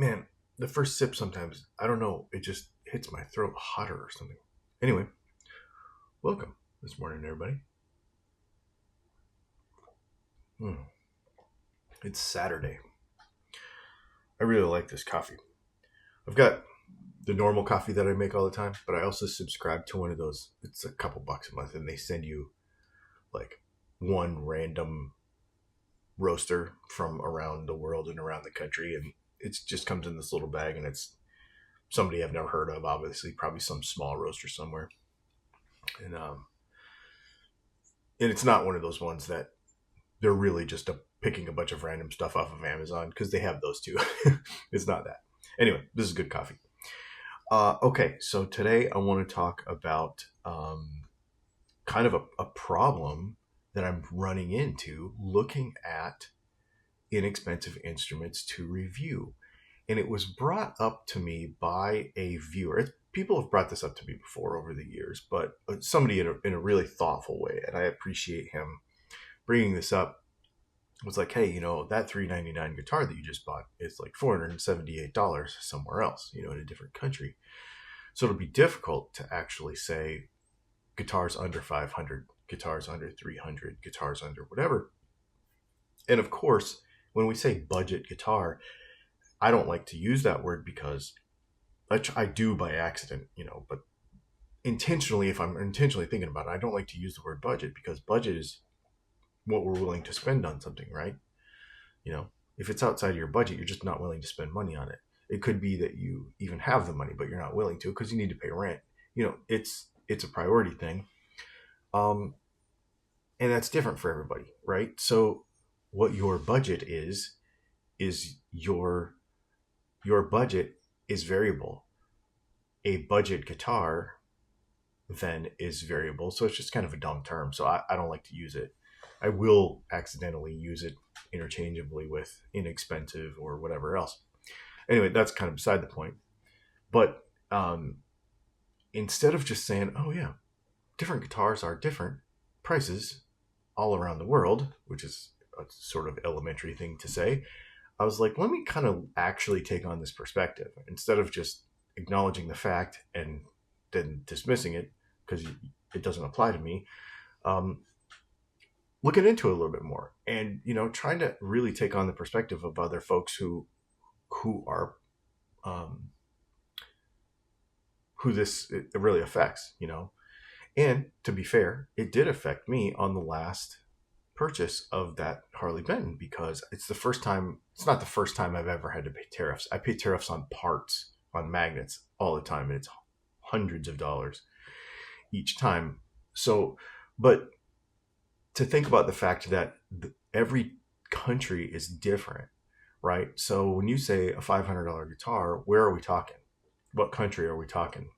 man, the first sip sometimes, I don't know, it just hits my throat hotter or something. Anyway, welcome this morning, everybody. It's Saturday. I really like this coffee. I've got the normal coffee that I make all the time, but I also subscribe to one of those. It's a couple bucks a month, and they send you like one random roaster from around the world and around the country, and it just comes in this little bag, and it's somebody I've never heard of, obviously, probably some small roaster somewhere, and it's not one of those ones that they're really just picking a bunch of random stuff off of Amazon, because they have those too. It's not that. Anyway, this is good coffee. Okay, so today I want to talk about kind of a problem that I'm running into looking at inexpensive instruments to review. And it was brought up to me by a viewer. People have brought this up to me before over the years, but somebody in a really thoughtful way, and I appreciate him bringing this up. Was like, hey, that $399 guitar that you just bought is like $478 somewhere else, in a different country. So it'll be difficult to actually say guitars under 500, guitars under 300, guitars under whatever. And of course, when we say budget guitar, I don't like to use that word because I do by accident, but intentionally, if I'm intentionally thinking about it, I don't like to use the word budget, because budget is what we're willing to spend on something, right? If it's outside of your budget, you're just not willing to spend money on it. It could be that you even have the money, but you're not willing to because you need to pay rent. It's a priority thing. And that's different for everybody, right? So what your budget is your budget is variable. A budget guitar then is variable. So it's just kind of a dumb term. So I don't like to use it. I will accidentally use it interchangeably with inexpensive or whatever else. Anyway, that's kind of beside the point. But instead of just saying, oh yeah, different guitars are different prices all around the world, which is a sort of elementary thing to say, I was like, let me kind of actually take on this perspective instead of just acknowledging the fact and then dismissing it because it doesn't apply to me. Looking into it a little bit more and, trying to really take on the perspective of other folks who are, who this it really affects, and to be fair, it did affect me on the last purchase of that Harley Benton, because it's not the first time I've ever had to pay tariffs. I pay tariffs on parts, on magnets all the time, and it's hundreds of dollars each time. So, but to think about the fact that every country is different, right? So when you say a $500 guitar, where are we talking? What country are we talking?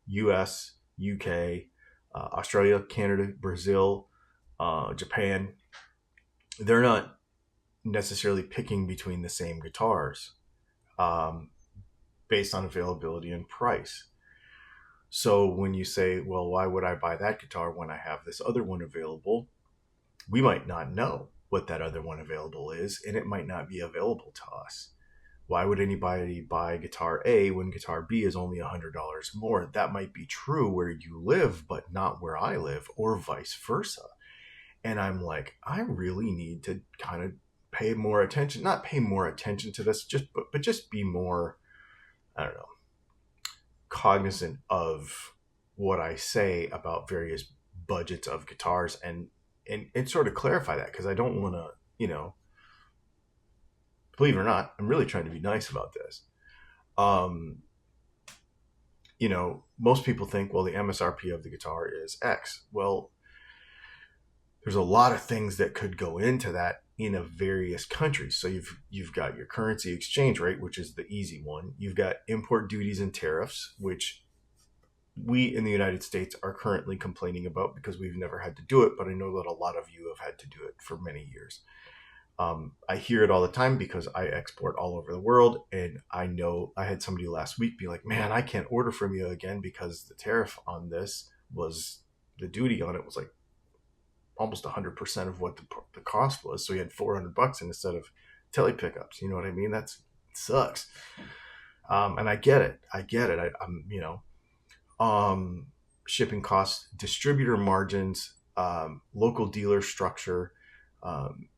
US, UK, Australia, Canada, Brazil, Japan. They're not necessarily picking between the same guitars based on availability and price. So when you say, well, why would I buy that guitar when I have this other one available? We might not know what that other one available is, and it might not be available to us. Why would anybody buy guitar A when guitar B is only $100 more? That might be true where you live, but not where I live, or vice versa. And I'm like, I really need to kind of pay more attention, not pay more attention to this, but just be more, I don't know, cognizant of what I say about various budgets of guitars and sort of clarify that, because I don't want to, believe it or not, I'm really trying to be nice about this. Most people think, well, the MSRP of the guitar is X. Well, there's a lot of things that could go into that in a various countries. So you've got your currency exchange rate, which is the easy one. You've got import duties and tariffs, which we in the United States are currently complaining about because we've never had to do it, but I know that a lot of you have had to do it for many years. I hear it all the time because I export all over the world, and I know I had somebody last week be like, man, I can't order from you again because the tariff on this was, the duty on it was like almost 100% of what the cost was. So he had $400 instead of tele pickups. You know what I mean? That's sucks. And I get it. I'm, shipping costs, distributor margins, local dealer structure, um,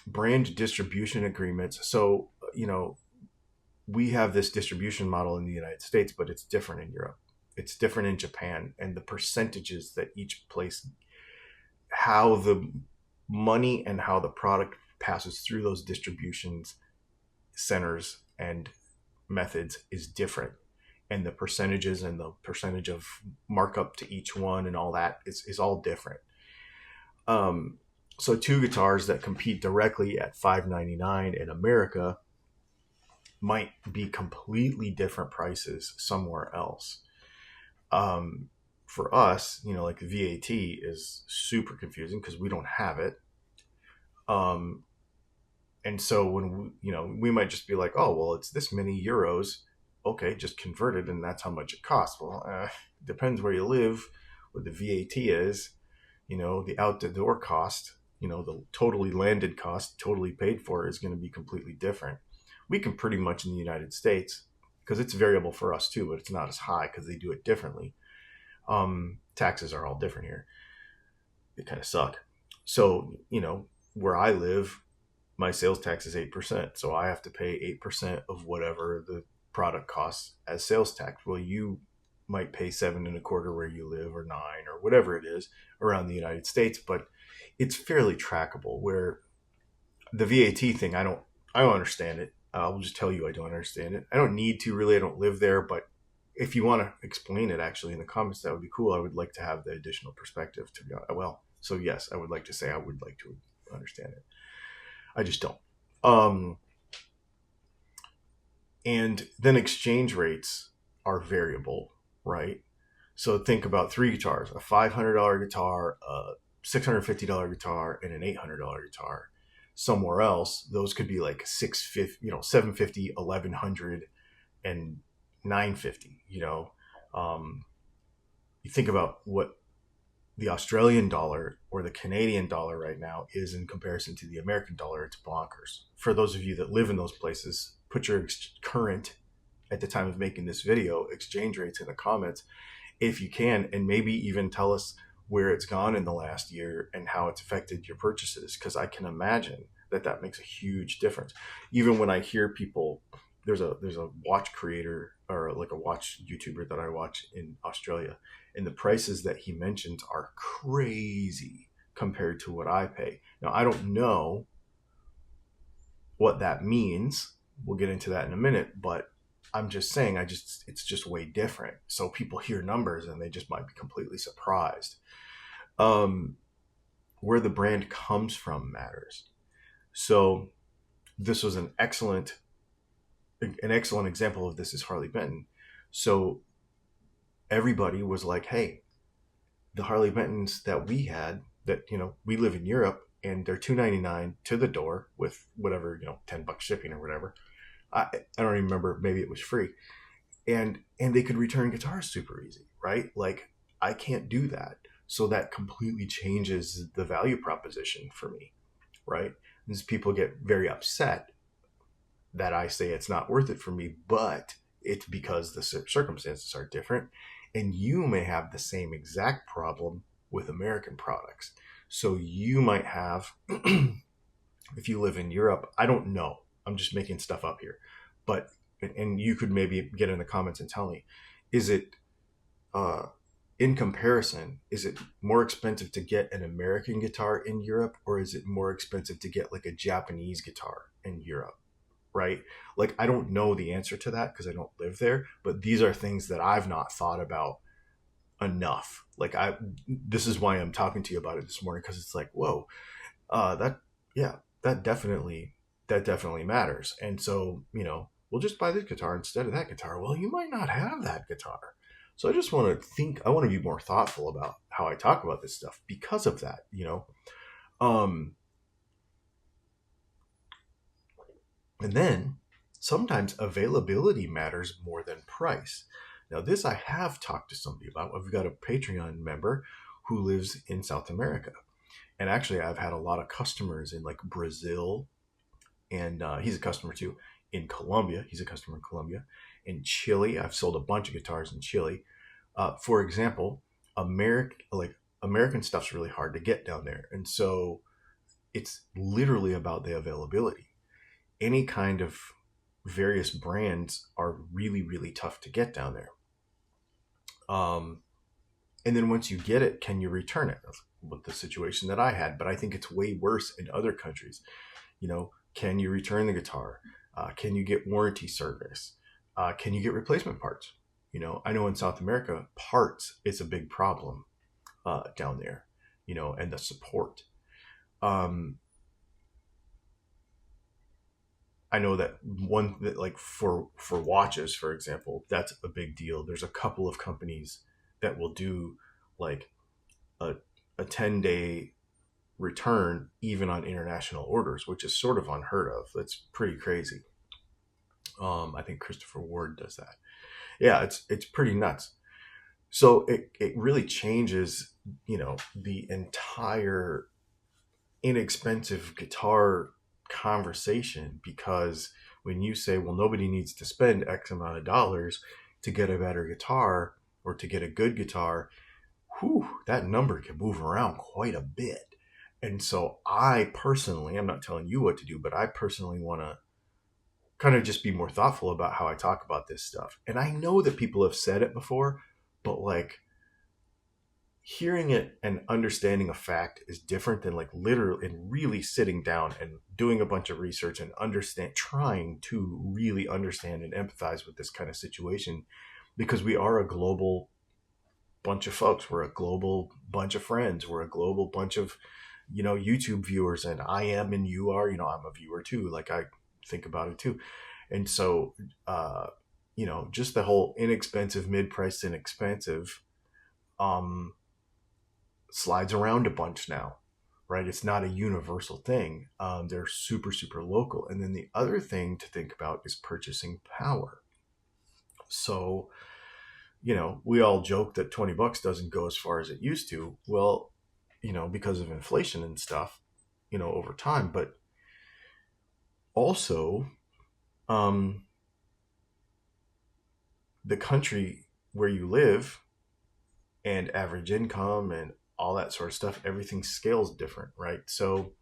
brand distribution agreements. So, we have this distribution model in the United States, but it's different in Europe. It's different in Japan, and the percentages that each place, how the money and how the product passes through those distributions centers and methods is different. And the percentages and the percentage of markup to each one and all that is all different. So two guitars that compete directly at $599 in America might be completely different prices somewhere else. For us, like VAT is super confusing because we don't have it. And so when we might just be like, oh, well, it's this many euros. Okay, just convert it, and that's how much it costs. Well, depends where you live, what the VAT is, the out the door cost, the totally landed cost, totally paid for is going to be completely different. We can pretty much in the United States, because it's variable for us too, but it's not as high because they do it differently. Taxes are all different here. They kind of suck. So, where I live, my sales tax is 8%. So I have to pay 8% of whatever the product costs as sales tax. Well, you might pay 7.25% where you live, or 9, or whatever it is around the United States, but it's fairly trackable. Where the VAT thing, I don't understand it. I'll just tell you I don't understand it. I don't need to really. I don't live there, but if you want to explain it actually in the comments, that would be cool. I would like to have the additional perspective to be honest. Well, so yes, I would like to say I would like to understand it. I just don't. And then exchange rates are variable, right? So think about 3 guitars: a $500 guitar, a $650 guitar, and an $800 guitar. Somewhere else, those could be like $650, $750, $1,100, and $950. You think about what the Australian dollar or the Canadian dollar right now is in comparison to the American dollar. It's bonkers. For those of you that live in those places, put your current, at the time of making this video, exchange rates in the comments if you can, and maybe even tell us where it's gone in the last year and how it's affected your purchases, because I can imagine that makes a huge difference. Even when I hear people, there's a watch creator, or like a watch YouTuber that I watch in Australia, and the prices that he mentions are crazy compared to what I pay. Now, I don't know what that means. We'll get into that in a minute, but I'm just saying, it's just way different. So people hear numbers and they just might be completely surprised. Where the brand comes from matters. So this was an excellent example of this is Harley Benton. So everybody was like, hey, the Harley Bentons that we had, that, we live in Europe, and they're $299 to the door with whatever, $10 shipping or whatever. I don't even remember. Maybe it was free. And they could return guitars super easy, right? Like, I can't do that. So that completely changes the value proposition for me, right? And people get very upset that I say it's not worth it for me, but it's because the circumstances are different. And you may have the same exact problem with American products. So you might have, if you live in Europe, I don't know, I'm just making stuff up here, but, and you could maybe get in the comments and tell me, is it, in comparison, is it more expensive to get an American guitar in Europe, or is it more expensive to get like a Japanese guitar in Europe? Right? Like, I don't know the answer to that because I don't live there, but these are things that I've not thought about enough. Like, this is why I'm talking to you about it this morning, because it's like, whoa, that definitely matters. And so, we'll just buy this guitar instead of that guitar. Well, you might not have that guitar. So I just want to be more thoughtful about how I talk about this stuff because of that, And then sometimes availability matters more than price. Now, this I have talked to somebody about. I've got a Patreon member who lives in South America. And actually, I've had a lot of customers in like Brazil, and he's a customer too, in Colombia. He's a customer in Colombia. In Chile, I've sold a bunch of guitars in Chile. For example, American stuff's really hard to get down there, and so it's literally about the availability. Any kind of various brands are really, really tough to get down there. And then once you get it, can you return it? That's what the situation that I had, but I think it's way worse in other countries. Can you return the guitar? Can you get warranty service? Can you get replacement parts? I know in South America, parts is a big problem down there, and the support. I know that like for watches, for example, that's a big deal. There's a couple of companies that will do like a 10-day return even on international orders, which is sort of unheard of. That's pretty crazy. I think Christopher Ward does that. Yeah, it's pretty nuts. So it really changes, the entire inexpensive guitar conversation, because when you say, well, nobody needs to spend X amount of dollars to get a better guitar or to get a good guitar, that number can move around quite a bit. And so I personally, I'm not telling you what to do, but I personally want to kind of just be more thoughtful about how I talk about this stuff. And I know that people have said it before, but like hearing it and understanding a fact is different than like literally and really sitting down and doing a bunch of research and trying to really understand and empathize with this kind of situation, because we are a global bunch of folks. We're a global bunch of friends. We're a global bunch of, YouTube viewers, and I am, and you are, I'm a viewer too. Like I think about it too. And so, just the whole inexpensive, mid-priced, inexpensive, slides around a bunch now, right? It's not a universal thing. They're super, super local. And then the other thing to think about is purchasing power. So, we all joke that $20 doesn't go as far as it used to. Well, because of inflation and stuff, over time, but also, the country where you live and average income and all that sort of stuff, everything scales different, right? So,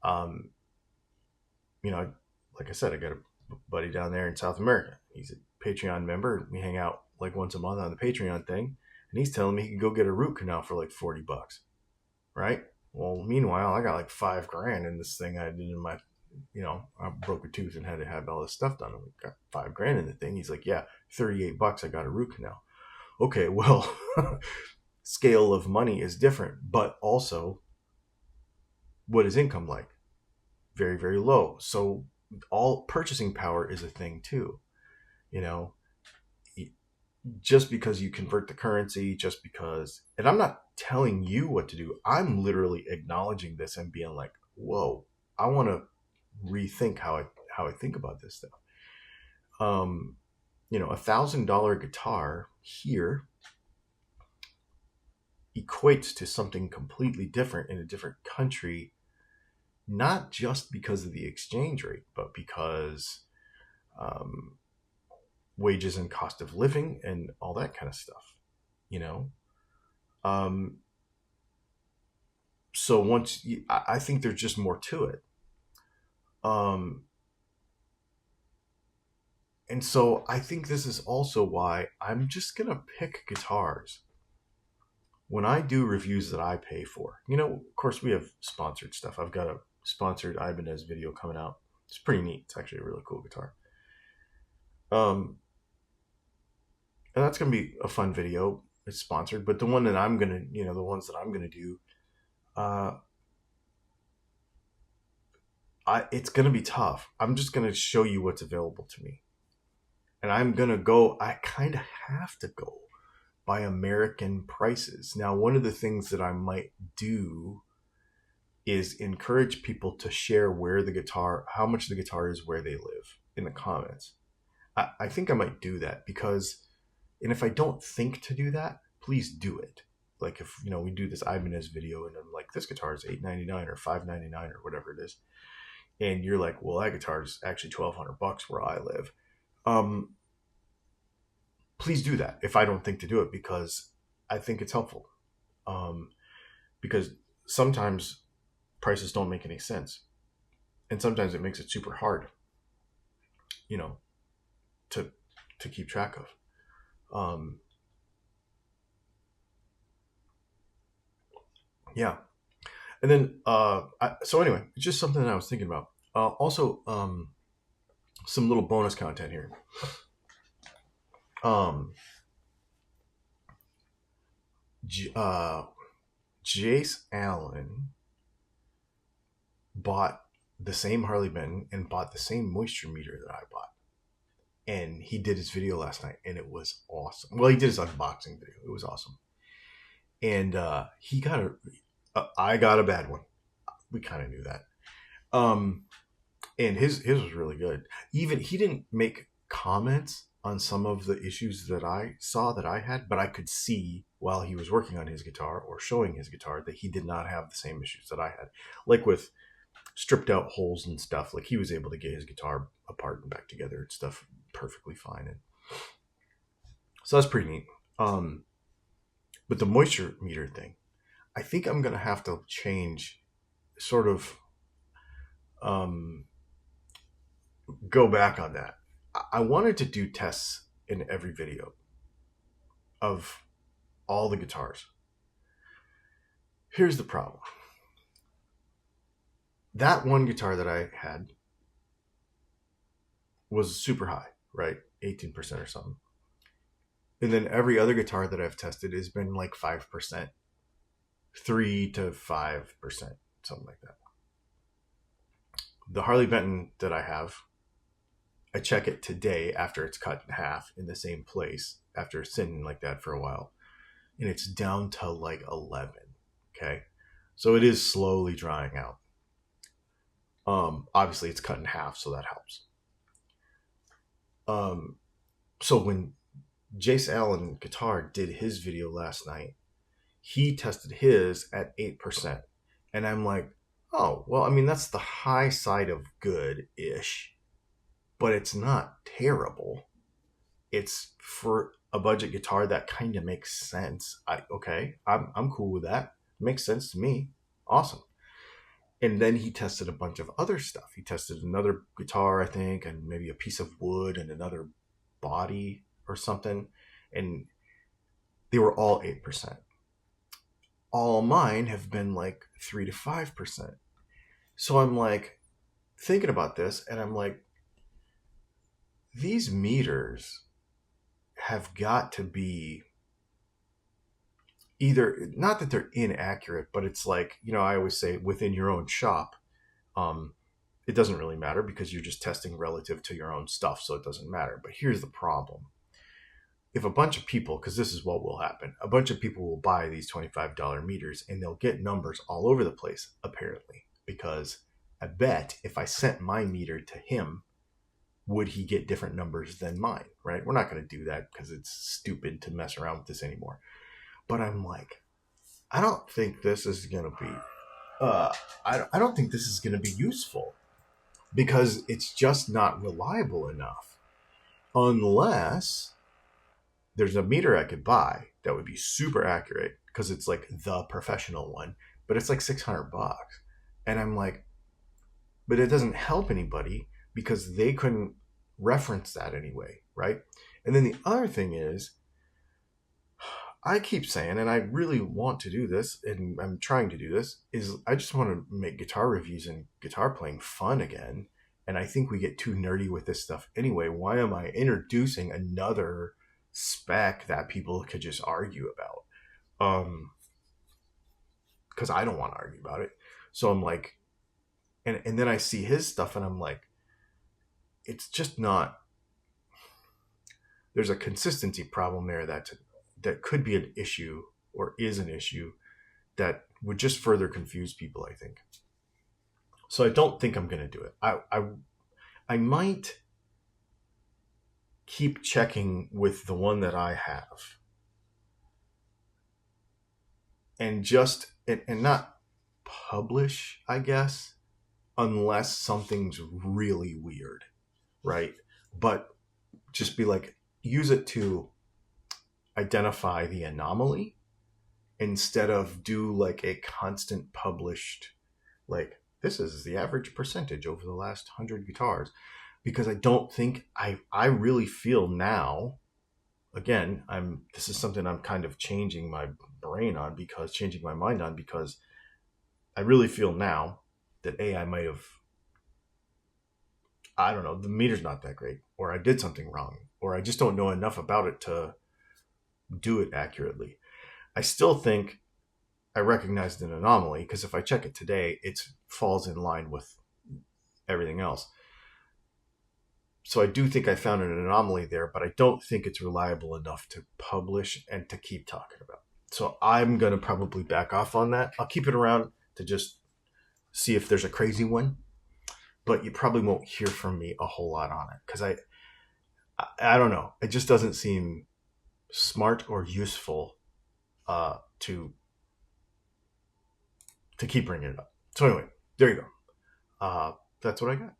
like I said, I got a buddy down there in South America. He's a Patreon member. We hang out like once a month on the Patreon thing. And he's telling me he can go get a root canal for like $40, right? Well, meanwhile, I got like $5,000 in this thing I did in my, I broke a tooth and had to have all this stuff done. We got $5,000 in the thing. He's like, yeah, $38, I got a root canal. Okay, well, scale of money is different, but also what is income like? Very, very low. So all purchasing power is a thing too. Just because you convert the currency, and I'm not telling you what to do. I'm literally acknowledging this and being like, whoa, I want to rethink how I think about this stuff. $1,000 guitar here equates to something completely different in a different country, not just because of the exchange rate, but because wages and cost of living and all that kind of stuff, So I think there's just more to it. And so I think this is also why I'm just going to pick guitars when I do reviews that I pay for. Of course, we have sponsored stuff. I've got a sponsored Ibanez video coming out. It's pretty neat. It's actually a really cool guitar. And that's going to be a fun video. It's sponsored, but the one that I'm going to, the ones that I'm going to do, it's going to be tough. I'm just going to show you what's available to me. And I kind of have to go by American prices. Now, one of the things that I might do is encourage people to share how much the guitar is where they live in the comments. I think I might do that and if I don't think to do that, please do it. Like if, we do this Ibanez video and I'm like, this guitar is $8.99 or $5.99 or whatever it is. and you're like, well, that guitar is actually $1,200 where I live, please do that if I don't think to do it, because I think it's helpful. Because sometimes prices don't make any sense, and sometimes it makes it super hard, to keep track of. Yeah. And then, so anyway, it's just something that I was thinking about. Also, some little bonus content here. Jace Allen bought the same Harley Benton and bought the same moisture meter that I bought. And he did his video last night, and it was awesome. Well, he did his unboxing video. It was awesome. And he got I got a bad one. We kind of knew that. And his was really good. Even he didn't make comments on some of the issues that I saw that I had, but I could see while he was working on his guitar or showing his guitar that he did not have the same issues that I had. Like with stripped out holes and stuff, like he was able to get his guitar apart and back together and stuff perfectly fine. And so that's pretty neat. But the moisture meter thing, I think I'm going to have to change, sort of go back on that. I wanted to do tests in every video of all the guitars. Here's the problem. That one guitar that I had was super high, right? 18% or something. And then every other guitar that I've tested has been like 5%, 3 to 5%, something like that. The Harley Benton that I have, I check it today after it's cut in half in the same place after sitting like that for a while, and it's down to like 11. Okay. So it is slowly drying out. Obviously it's cut in half, so that helps. So when Jace Allen Guitar did his video last night, he tested his at 8%. And I'm like, oh, well, I mean, that's the high side of good-ish, but it's not terrible. It's for a budget guitar that kind of makes sense. I'm cool with that. It makes sense to me. Awesome. And then he tested a bunch of other stuff. He tested another guitar, I think, and maybe a piece of wood and another body or something. And they were all 8%. All mine have been like 3 to 5%. So I'm like thinking about this, and I'm like, these meters have got to be either, not that they're inaccurate, but it's like, I always say within your own shop, it doesn't really matter because you're just testing relative to your own stuff. So it doesn't matter. But here's the problem. If a bunch of people, because this is what will happen, a bunch of people will buy these $25 meters and they'll get numbers all over the place, apparently, because I bet if I sent my meter to him, would he get different numbers than mine, right? We're not going to do that because it's stupid to mess around with this anymore. But I'm like, I don't think this is going to be, I don't think this is going to be useful because it's just not reliable enough. Unless there's a meter I could buy that would be super accurate because it's like the professional one, but it's like $600. And I'm like, but it doesn't help anybody because they couldn't reference that anyway, right? And then the other thing is, I keep saying, and I really want to do this, and I'm trying to do this, is I just want to make guitar reviews and guitar playing fun again. And I think we get too nerdy with this stuff anyway. Why am I introducing another spec that people could just argue about? Because I don't want to argue about it. So I'm like, and then I see his stuff and I'm like, it's just not, there's a consistency problem there that could be an issue or is an issue that would just further confuse people, I think. So I don't think I'm going to do it. I might keep checking with the one that I have and not publish, I guess, unless something's really weird, right? But just be like, use it to identify the anomaly instead of do like a constant published, like, this is the average percentage over the last 100 guitars. Because I don't think I really feel now, again, this is something I'm kind of changing my mind on, because I really feel now that AI might have, I don't know, the meter's not that great, or I did something wrong, or I just don't know enough about it to do it accurately. I still think I recognized an anomaly, because if I check it today, it falls in line with everything else. So I do think I found an anomaly there, but I don't think it's reliable enough to publish and to keep talking about. So I'm going to probably back off on that. I'll keep it around to just see if there's a crazy one, but you probably won't hear from me a whole lot on it, because I don't know. It just doesn't seem smart or useful to keep bringing it up. So anyway, there you go. That's what I got.